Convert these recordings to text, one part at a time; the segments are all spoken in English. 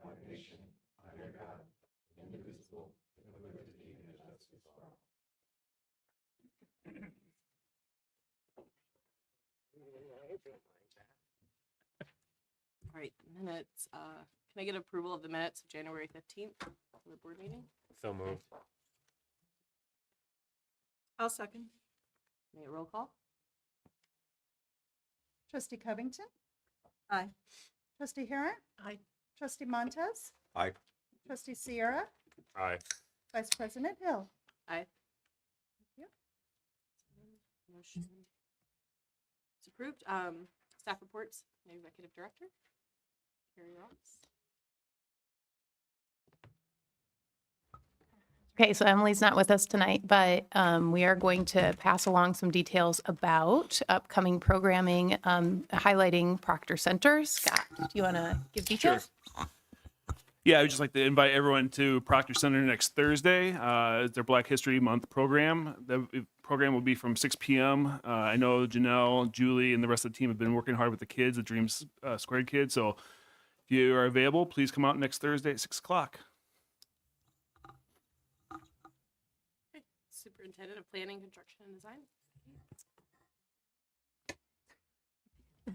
one nation, under God, indivisible, with liberty and justice for all. All right, minutes. Can I get approval of the minutes of January 15th for the board meeting? So moved. I'll second. May I roll call? Trustee Covington, Aye. Trustee Heron, Aye. Trustee Montez, Aye. Trustee Sierra, Aye. Vice President Hill. Aye. Thank Motion. It's approved. Staff reports, Executive Director. Carrie Ross. Okay, so Emily's not with us tonight, but we are going to pass along some details about upcoming programming, highlighting Proctor Center. Scott, do you want to give details? Yeah, I would just like to invite everyone to Proctor Center next Thursday. It's their Black History Month program. The program will be from 6 p.m. I know Janelle, Julie, and the rest of the team have been working hard with the kids, the Dreams Squared kids. So if you are available, please come out next Thursday at 6 o'clock. Okay. Superintendent of Planning, Construction, and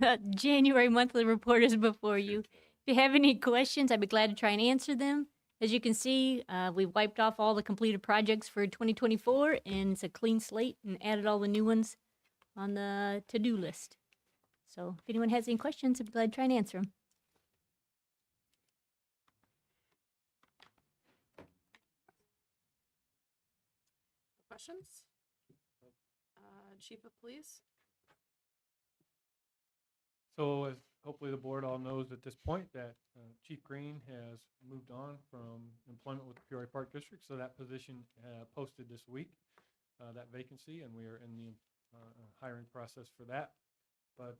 Design. January monthly report is before you. If you have any questions, I'd be glad to try and answer them. As you can see, we wiped off all the completed projects for 2024, and it's a clean slate and added all the new ones on the to-do list. So if anyone has any questions, I'd be glad to try and answer them. Questions? Chief of Police. So as hopefully the board all knows at this point that Chief Green has moved on from employment with the Peoria Park District. So that position posted this week, that vacancy, and we are in the hiring process for that. But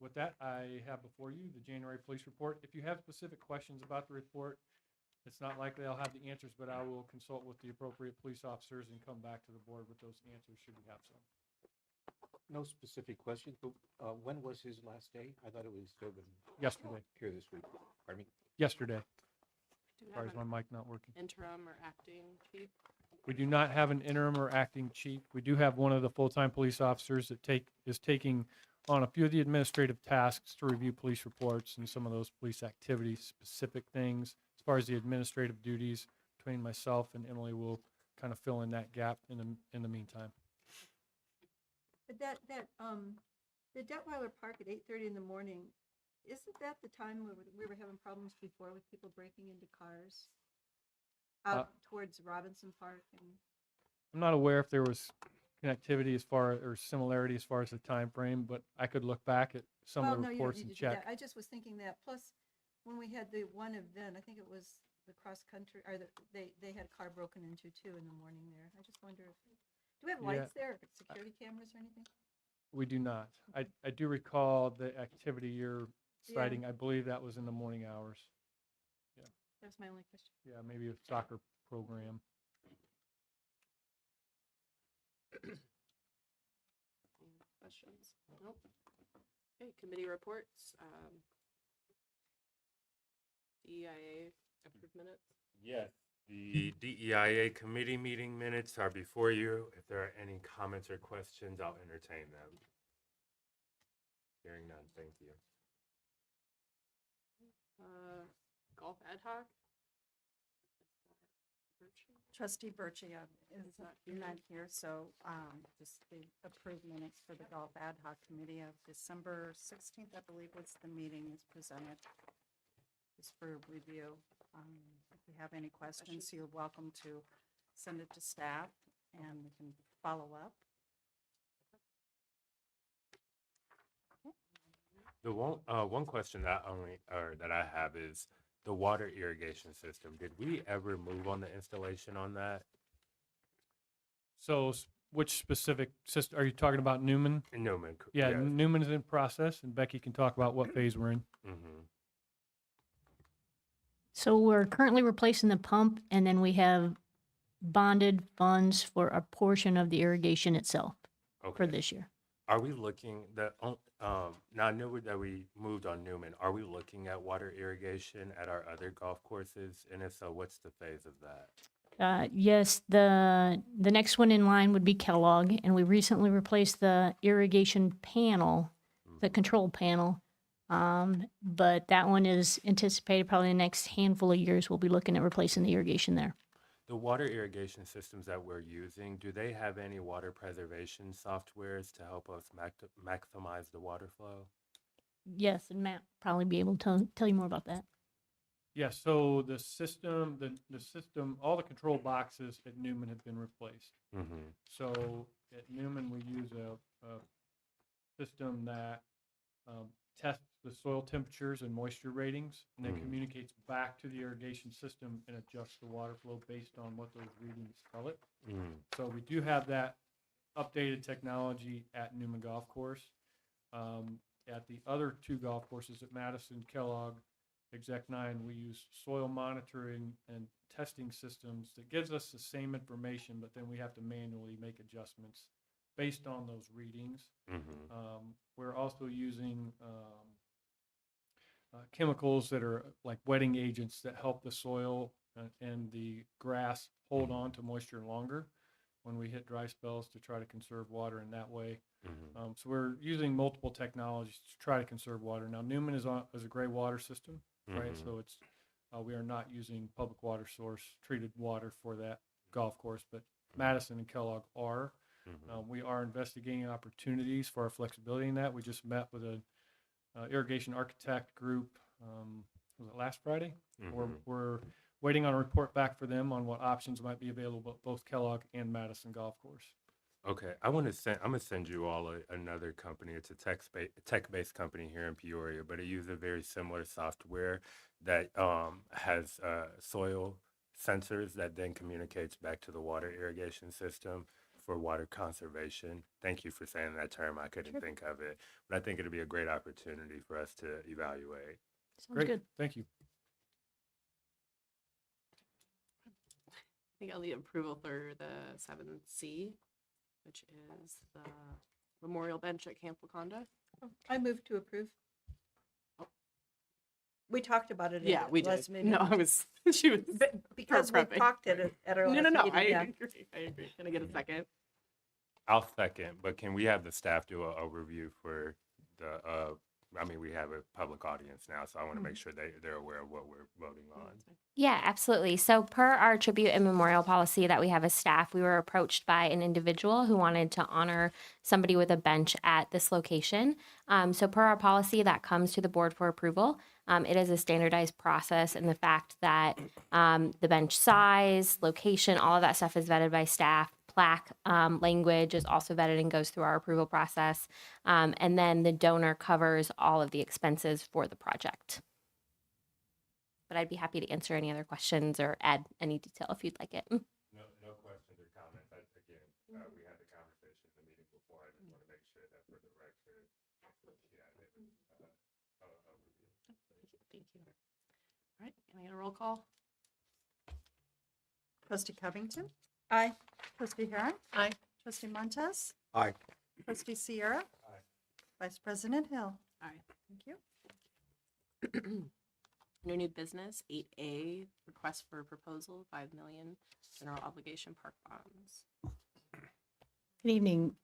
with that, I have before you the January police report. If you have specific questions about the report, it's not likely I'll have the answers, but I will consult with the appropriate police officers and come back to the board with those answers should we have some. No specific questions, but when was his last day? I thought it was still been Yesterday. here this week. Pardon me? Yesterday, Do we as far have as an my mic not working. interim or acting chief? We do not have an interim or acting chief. We do have one of the full-time police officers that is taking on a few of the administrative tasks to review police reports and some of those police activities, specific things. As far as the administrative duties, between myself and Emily will kind of fill in that gap in the meantime. But the Detweiler Park at 8:30 in the morning, isn't that the time where we were having problems before with people breaking into cars out towards Robinson Park? And I'm not aware if there was connectivity or similarity as far as the time frame, but I could look back at some of the no, you don't reports need and to do that. check. I just was thinking that. Plus, when we had the one event, I think it was the cross country, or they had a car broken into too in the morning there. I just wonder if, do we have Yeah. lights there, security cameras or anything? We do not. I do recall the activity you're Yeah. citing. I believe that was in the morning hours. That was my only question. Yeah, maybe a soccer program. Any questions? Nope. Okay, committee reports. DEIA approved minutes. Yes, the DEIA committee meeting minutes are before you. If there are any comments or questions, I'll entertain them. Hearing none, thank you. Golf ad hoc. Trustee Birchie is not not here, so just the approved minutes for the Golf Ad Hoc Committee of December 16th, I believe was the meeting is presented. Just for review. If you have any questions, you're welcome to send it to staff and we can follow up. The one question that I have is the water irrigation system. Did we ever move on the installation on that? So which specific system, are you talking about Newman? Newman. Yeah, yes. Newman is in process and Becky can talk about what phase we're in. Mm-hmm. So we're currently replacing the pump, and then we have bonded funds for a portion of the irrigation itself for Okay. this year. Are we looking now I knew that we moved on Newman. Are we looking at water irrigation at our other golf courses? And if so, what's the phase of that? Yes, the next one in line would be Kellogg, and we recently replaced the irrigation panel, the control panel. But that one is anticipated probably in the next handful of years. We'll be looking at replacing the irrigation there. The water irrigation systems that we're using, do they have any water preservation softwares to help us maximize the water flow? Yes, and Matt probably be able to tell you more about that. Yeah, so the system, the system, all the control boxes at Newman have been replaced. Mm-hmm. So at Newman, we use a system that tests the soil temperatures and moisture ratings, and then communicates back to the irrigation system and adjusts the water flow based on what those readings tell it. So we do have that updated technology at Newman Golf Course. At the other two golf courses at Madison, Kellogg, Exec 9, we use soil monitoring and testing systems that gives us the same information, but then we have to manually make adjustments based on those readings. We're also using chemicals that are like wetting agents that help the soil and the grass hold on to moisture longer when we hit dry spells to try to conserve water in that way. So we're using multiple technologies to try to conserve water. Now Newman is a gray water system, right? So it's we are not using public water source treated water for that golf course, but Madison and Kellogg are. We are investigating opportunities for our flexibility in that. We just met with a irrigation architect group, was it last Friday? We're waiting on a report back for them on what options might be available at both Kellogg and Madison Golf Course. Okay, I'm gonna send you all another company. It's a tech-based company here in Peoria, but it uses a very similar software that has soil sensors that then communicates back to the water irrigation system for water conservation. Thank you for saying that term. I couldn't think of it, but I think it'd be a great opportunity for us to evaluate. Sounds Great, good. thank you. I think I'll need approval for the 7C, which is the memorial bench at Camp Wakanda. I move to approve. We talked about it. Yeah, we did. No, I was, she was. Because we prepping. talked at it at our No, last no, no, meeting, I yeah. agree, I agree. Can I get a second? I'll second, but can we have the staff do a review for the, we have a public audience now, so I want to make sure they're aware of what we're voting on. Yeah, absolutely. So per our tribute and memorial policy that we have as staff, we were approached by an individual who wanted to honor somebody with a bench at this location. So per our policy, that comes to the board for approval. It is a standardized process, and the fact that the bench size, location, all of that stuff is vetted by staff. Plaque language is also vetted and goes through our approval process. And then the donor covers all of the expenses for the project. But I'd be happy to answer any other questions or add any detail if you'd like it. No questions or comments. We had the conversation in the meeting before. I just want to make sure that for the record, Thank you. All right, can I get a roll call? Trustee Covington? Aye. Trustee Heron? Aye. Trustee Montez? Aye. Trustee Sierra? Aye. Vice President Hill? Aye. Thank you. No new business. 8A, request for proposal, 5 million general obligation park bonds. Good evening.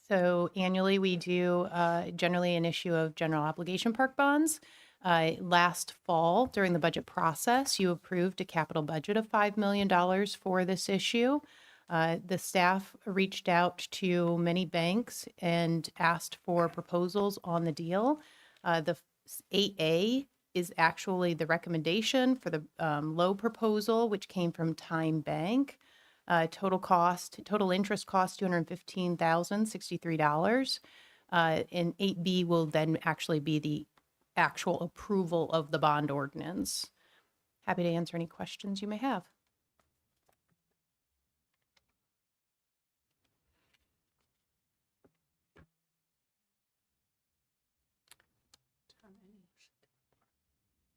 So annually, we do generally an issue of general obligation park bonds. Last fall, during the budget process, you approved a capital budget of $5 million for this issue. The staff reached out to many banks and asked for proposals on the deal. The 8A is actually the recommendation for the low proposal, which came from Time Bank. Total interest cost, $215,063. And 8B will then actually be the actual approval of the bond ordinance. Happy to answer any questions you may have.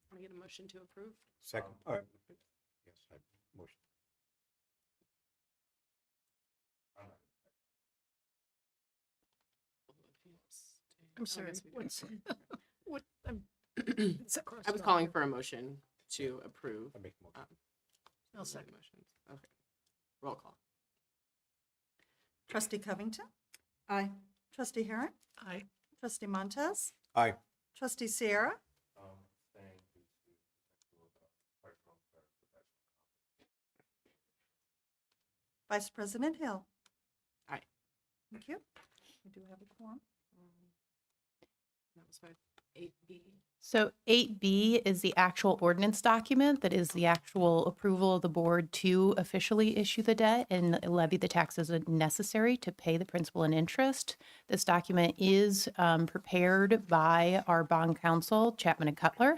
Can I get a motion to approve? Second. Yes, motion. I'm sorry, what's, what, I was calling for a motion to approve. I make the motion. I'll second. Motions. Okay. Roll call. Trustee Covington? Aye. Trustee Heron? Aye. Trustee Montez? Aye. Trustee Sierra? Staying due to professional Vice President Hill? Aye. Thank you. We do have a quorum. That was 8B. So 8B is the actual ordinance document that is the actual approval of the board to officially issue the debt and levy the taxes necessary to pay the principal and interest. This document is prepared by our bond counsel, Chapman and Cutler,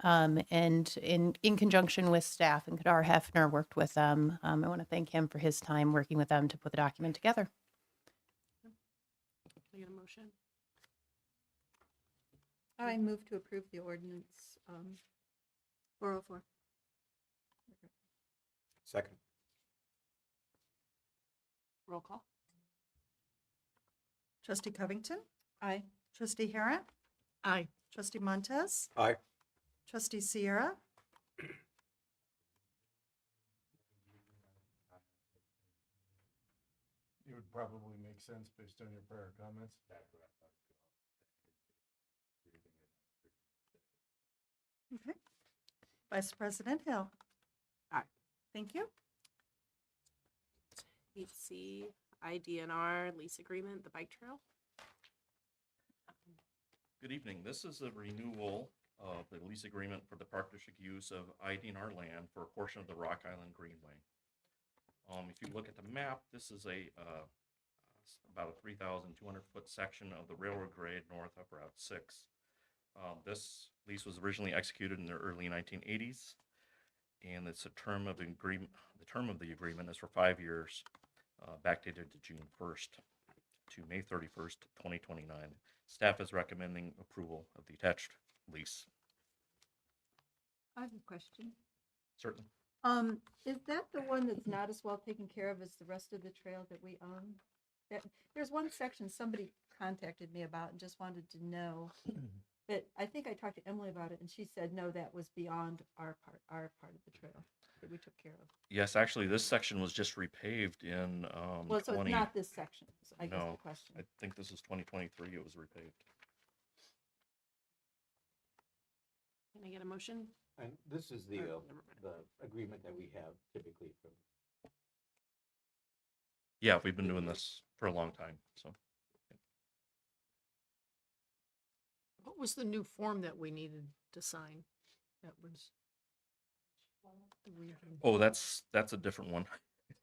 and in conjunction with staff, and Kadar Hefner worked with them. I want to thank him for his time working with them to put the document together. Can I get a motion? I move to approve the ordinance 404. Second. Roll call. Trustee Covington? Aye. Trustee Heron? Aye. Trustee Montez? Aye. Trustee Sierra? It would probably make sense based on your prior comments. Okay. Vice President Hill? Aye. Thank you. 8C, IDNR lease agreement, the bike trail. Good evening. This is a renewal of the lease agreement for the Park District use of IDNR land for a portion of the Rock Island Greenway. If you look at the map, this is about a 3,200-foot section of the railroad grade north of Route 6. This lease was originally executed in the early 1980s, and it's a term of the agreement. The term of the agreement is for 5 years, backdated to June 1st to May 31st, 2029. Staff is recommending approval of the attached lease. I have a question. Certainly. Is that the one that's not as well taken care of as the rest of the trail that we own? There's one section somebody contacted me about and just wanted to know. But I think I talked to Emily about it and she said, no, that was beyond our part of the trail that we took care of. Yes, actually, this section was just repaved in Well, so 20. it's not this section, is I guess No, the question. I think this is 2023. It was repaved. Can I get a motion? And this is the Never mind. the agreement that we have typically for. Yeah, we've been doing this for a long time. So What was the new form that we needed to sign? That was. the weird one. oh, that's a different one.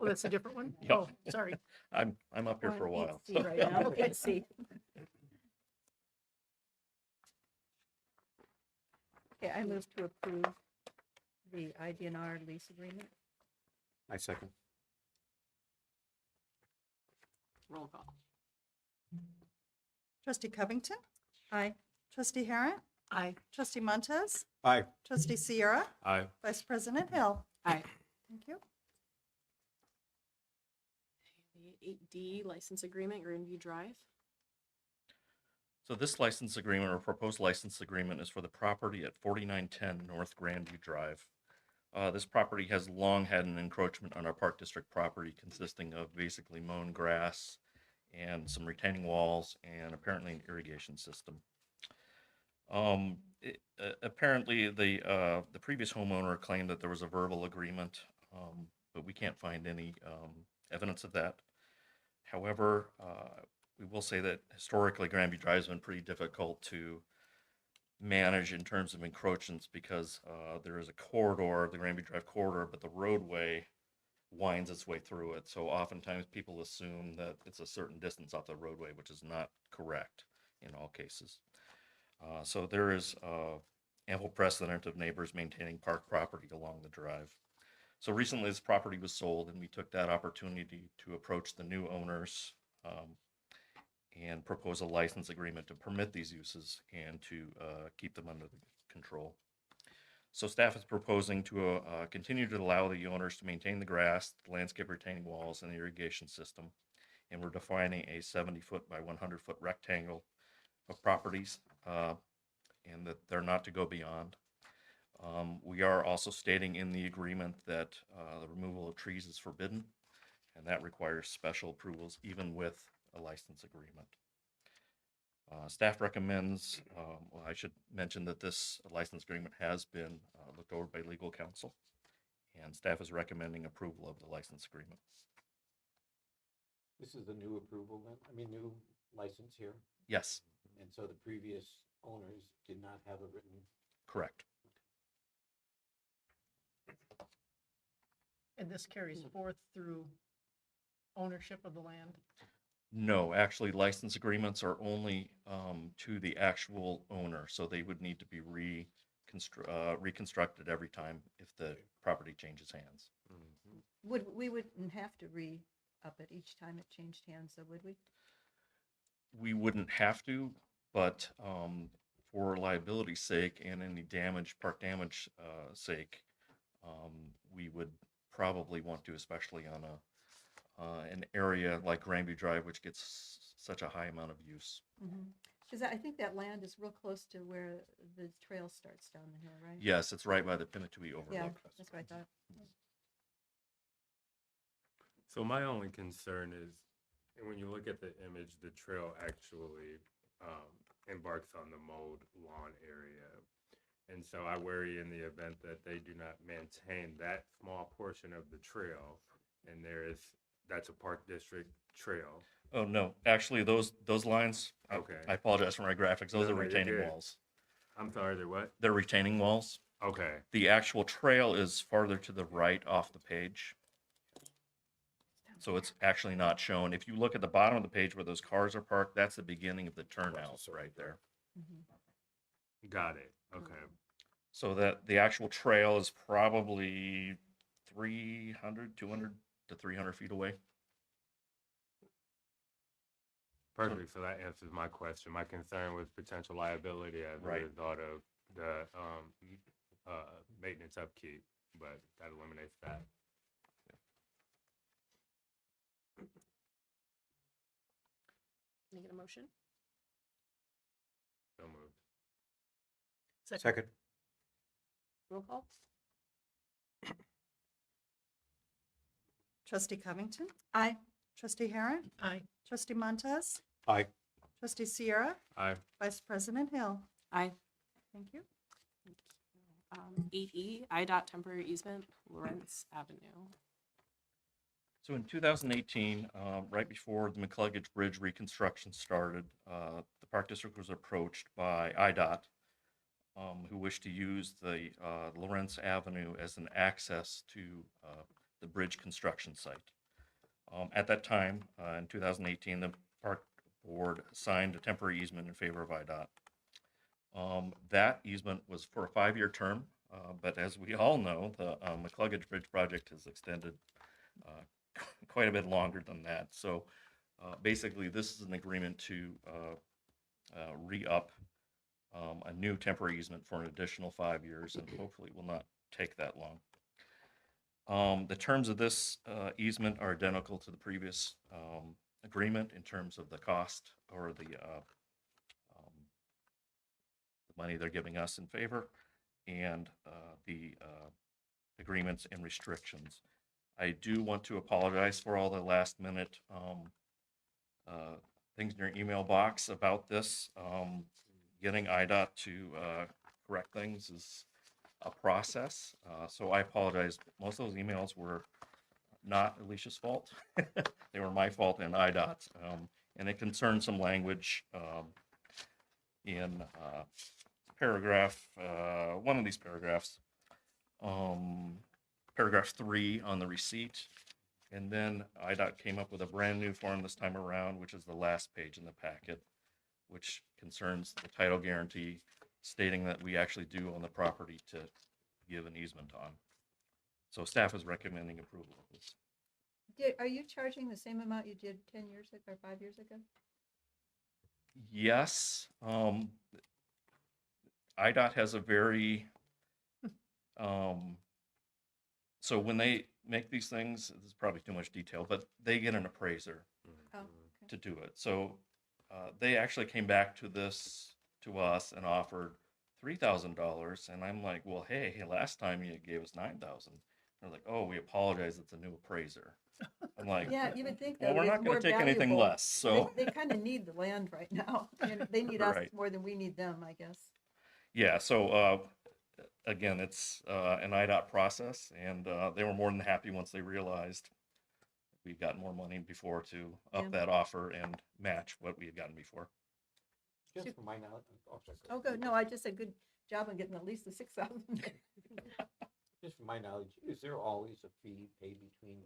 Oh, that's a different one? Yep. Oh, sorry. I'm up here for a We're on while. 8C right now. Okay, see. Okay, I move to approve the IDNR lease agreement. I second. Roll call. Trustee Covington? Aye. Trustee Heron? Aye. Trustee Montez? Aye. Trustee Sierra? Aye. Vice President Hill? Aye. Thank you. The 8D license agreement, Grandview Drive. So this license agreement or proposed license agreement is for the property at 4910 North Grandview Drive. This property has long had an encroachment on our Park District property consisting of basically mown grass and some retaining walls and apparently an irrigation system. Apparently the previous homeowner claimed that there was a verbal agreement, but we can't find any evidence of that. However, we will say that historically Grandview Drive has been pretty difficult to manage in terms of encroachments because there is a corridor, the Grandview Drive corridor, but the roadway winds its way through it. So oftentimes people assume that it's a certain distance off the roadway, which is not correct in all cases. So there is ample precedent of neighbors maintaining park property along the drive. So recently this property was sold and we took that opportunity to approach the new owners and propose a license agreement to permit these uses and to keep them under control. So staff is proposing to continue to allow the owners to maintain the grass, the landscape retaining walls, and the irrigation system. And we're defining a 70-foot by 100-foot rectangle of properties, and that they're not to go beyond. We are also stating in the agreement that the removal of trees is forbidden, and that requires special approvals even with a license agreement. Staff recommends, well, I should mention that this license agreement has been looked over by legal counsel, and staff is recommending approval of the license agreement. This is the new approval then, I mean, new license here, Yes, and so the previous owners did not have a written. correct. And this carries forth through ownership of the land? No, actually, license agreements are only to the actual owner, so they would need to be reconstructed every time if the property changes hands. We wouldn't have to re-up it each time it changed hands, though, would we? We wouldn't have to, but for liability's sake and any damage, park damage sake, we would probably want to, especially on an area like Grandview Drive, which gets such a high amount of use. Because I think that land is real close to where the trail starts down the hill, right? Yes, it's right by the Pinatuhi Yeah, Overlook. that's what I thought. So my only concern is, when you look at the image, the trail actually embarks on the mowed lawn area. And so I worry in the event that they do not maintain that small portion of the trail, and that's a park district trail. Oh, no, actually, those lines, Okay. I apologize for my graphics, those No, are no, you're retaining good. walls. I'm sorry, they're what? They're retaining walls. Okay. The actual trail is farther to the right off the page. So it's actually not shown. If you look at the bottom of the page where those cars are parked, that's the beginning of the turnouts right there. Got it. Okay. So that the actual trail is probably 200 to 300 feet away. Perfect. So that answers my question. My concern was potential liability as a Right. result of the maintenance upkeep, but that eliminates that. Can I get a motion? So moved. Second. Roll call? Trustee Covington? Aye. Trustee Harron? Aye. Trustee Montez? Aye. Trustee Sierra? Aye. Vice President Hill? Aye. Thank you. 8E, IDOT temporary easement, Lawrence Avenue. So in 2018, right before the McCluggage Bridge reconstruction started, the Park District was approached by IDOT, who wished to use the Lawrence Avenue as an access to the bridge construction site. At that time, in 2018, the Park Board signed a temporary easement in favor of IDOT. That easement was for a 5-year term, but as we all know, the McCluggage Bridge project has extended quite a bit longer than that. So basically, this is an agreement to re-up a new temporary easement for an additional 5 years, and hopefully it will not take that long. The terms of this easement are identical to the previous agreement in terms of the cost or the money they're giving us in favor, and the agreements and restrictions. I do want to apologize for all the last minute things in your email box about this. Getting IDOT to correct things is a process, so I apologize. Most of those emails were not Alicia's fault. They were my fault and IDOT's, and it concerned some language in paragraph, one of these paragraphs, paragraph 3 on the receipt. And then IDOT came up with a brand new form this time around, which is the last page in the packet, which concerns the title guarantee, stating that we actually do own the property to give an easement on. So staff is recommending approval of this. Are you charging the same amount you did 10 years ago or 5 years ago? Yes. IDOT has a very, so when they make these things, this is probably too much detail, but they get an appraiser Oh, to do it. So they actually came back to us and offered $3,000. And I'm like, well, hey, last time you gave us 9,000. They're like, oh, we apologize. It's a new appraiser. I'm like, Yeah, you would think well, that we're it's not going more to take anything valuable. less. So They kind of need the land right now. They need us Right. more than we need them, I guess. yeah, so again, it's an IDOT process, and they were more than happy once they realized we got more money before to up Yeah. that offer and match what we had gotten before. Just for my knowledge. Sorry, Oh, good. No, I just said good job on getting at least the 6,000. Just from my knowledge, is there always a fee paid between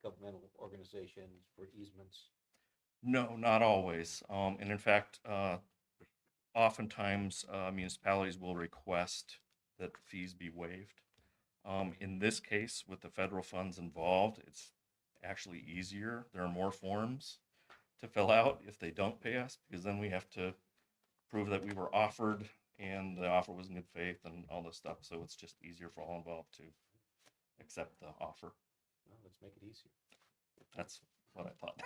governmental organizations for easements? No, not always. And in fact, oftentimes municipalities will request that fees be waived. In this case, with the federal funds involved, it's actually easier. There are more forms to fill out if they don't pay us, because then we have to prove that we were offered and the offer was in good faith and all this stuff. So it's just easier for all involved to accept the offer. Well, let's make it easier. That's what I thought.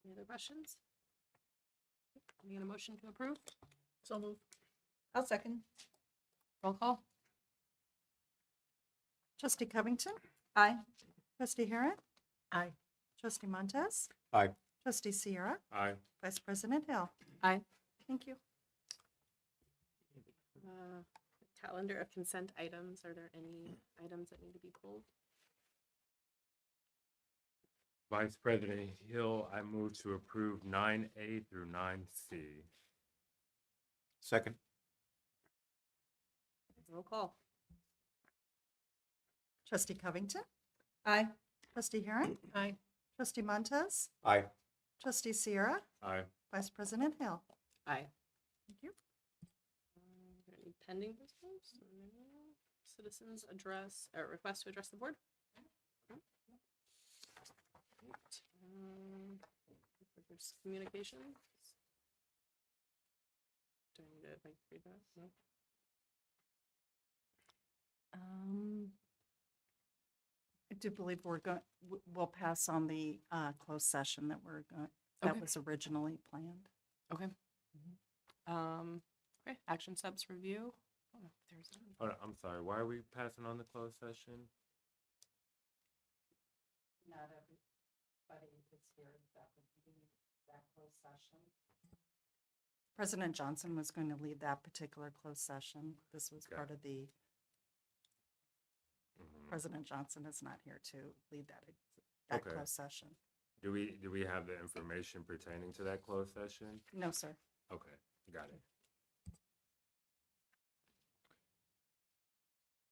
Any other questions? Can we get a motion to approve? So moved. I'll second. Roll call? Trustee Covington? Aye. Trustee Harrod? Aye. Trustee Montez? Aye. Trustee Sierra? Aye. Vice President Hill? Aye. Thank you. Calendar of consent items. Are there any items that need to be pulled? Vice President Hill, I move to approve 9A through 9C. Second. Roll call? Trustee Covington? Aye. Trustee Harrod? Aye. Trustee Montez? Aye. Trustee Sierra? Aye. Vice President Hill? Aye. Thank you. Are there any pending business? No. Citizens address, or request to address the board? No. Great. There's communications. Do I need to like read that? No. I do believe we'll pass on the closed session that that Okay. was originally planned. Okay. Okay, action steps review. I don't know if there's any. Hold on, I'm sorry. Why are we passing on the closed session? Not everybody is here that would lead that closed session. President Johnson was going to lead that particular closed session. This was Okay. part of the, Mhm. President Johnson is not here to lead that Okay. closed session. Do we have the information pertaining to that closed session? No, sir. Okay, got it.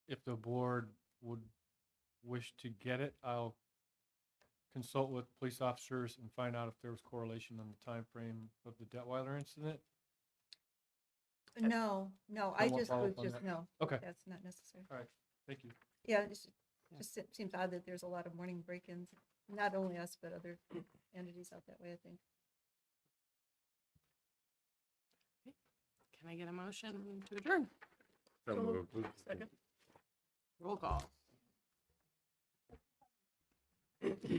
If the board would wish to get it, I'll consult with police officers and find out if there was correlation on the time frame of the Detweiler incident. No, I won't just follow was up on just, that. no. Okay. That's not necessary. All right, thank you. Yeah, just seems odd that there's a lot of morning break-ins. Not only us, but other entities out that way, I think. Can I get a motion to adjourn? So moved. Second. Roll call?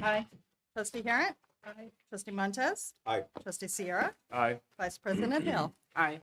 Aye. Trustee Harrod? Aye. Trustee Montez? Aye. Trustee Sierra? Aye. Vice President Hill? Aye.